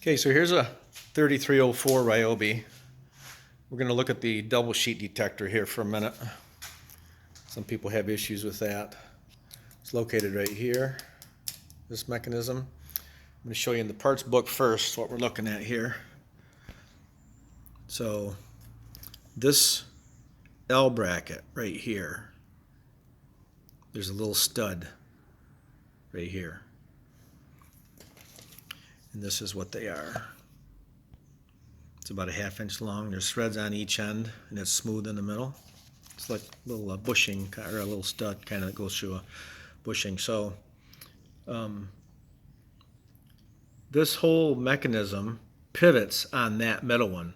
Okay, so here's a 3304 Ryobi. We're going to look at the double sheet detector here for a minute. Some people have issues with that. It's located right here, this mechanism. I'm going to show you in the parts book first what we're looking at here. So this L bracket right here, there's a little stud right here. And this is what they are. It's about a 1/2 inch long. There's threads on each end, and it's smooth in the middle. It's like a little bushing, or a little stud kind of goes through a bushing. So this whole mechanism pivots on that middle one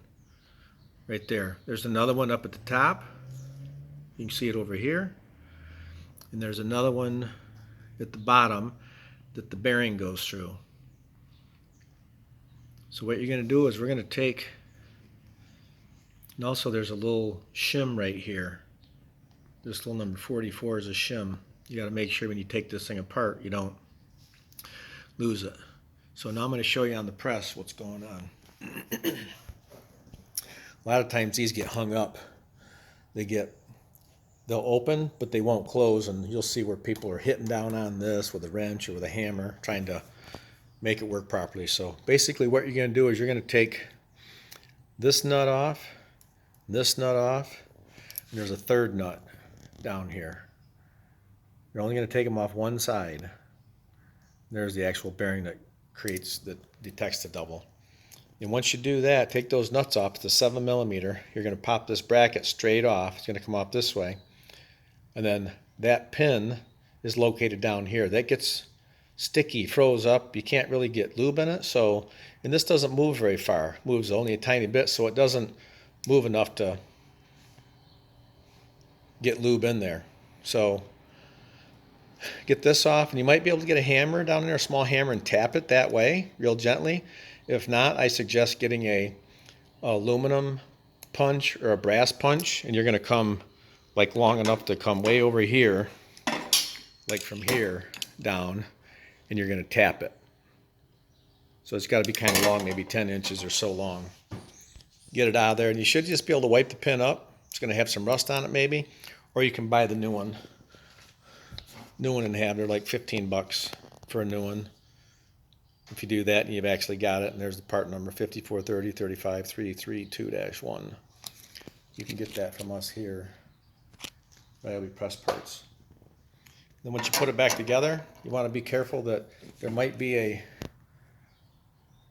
right there. There's another one up at the top. You can see it over here. And there's another one at the bottom that the bearing goes through. So what you're going to do is we're going to take, and also there's a little shim right here. This little number 44 is a shim. You got to make sure when you take this thing apart you don't lose it. So now I'm going to show you on the press what's going on. A lot of times these get hung up. They'll open, but they won't close, and you'll see where people are hitting down on this with a wrench or with a hammer trying to make it work properly. So basically what you're going to do is you're going to take this nut off, this nut off, and there's a third nut down here. You're only going to take them off one side. There's the actual bearing that detects the double. And once you do that, take those nuts off. It's a 7mm. You're going to pop this bracket straight off. It's going to come off this way. And then that pin is located down here. That gets sticky, froze up. You can't really get lube in it. And this doesn't move very far. It moves only a tiny bit, so it doesn't move enough to get lube in there. So get this off, and you might be able to get a hammer down there, a small hammer, and tap it that way real gently. If not, I suggest getting a aluminum punch or a brass punch, and you're going to come like long enough to come way over here, like from here down, and you're going to tap it. So it's got to be kind of long, maybe 10 inches or so long. Get it out of there, and you should just be able to wipe the pin up. It's going to have some rust on it maybe, or you can buy the new one. And have, they're like 15 bucks for a new one. If you do that, and you've actually got it, and there's the part number 5430 35332-1. You can get that from us here. Ryobi Press Parts. Then once you put it back together, you want to be careful that there might be a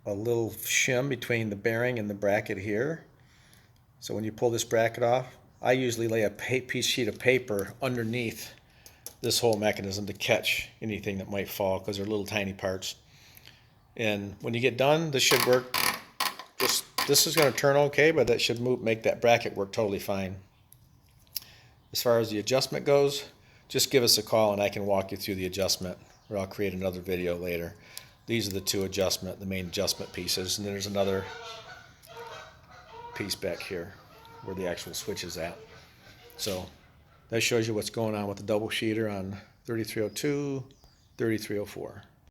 little shim between the bearing and the bracket here. So when you pull this bracket off, I usually lay a sheet of paper underneath this whole mechanism to catch anything that might fall, because they're little tiny parts. And when you get done, this should work. This is going to turn okay, but that should make that bracket work totally fine. As far as the adjustment goes, just give us a call and I can walk you through the adjustment, or I'll create another video later. These are the main adjustment pieces, and then there's another piece back here where the actual switch is at. So that shows you what's going on with the double sheeter on 3302, 3304.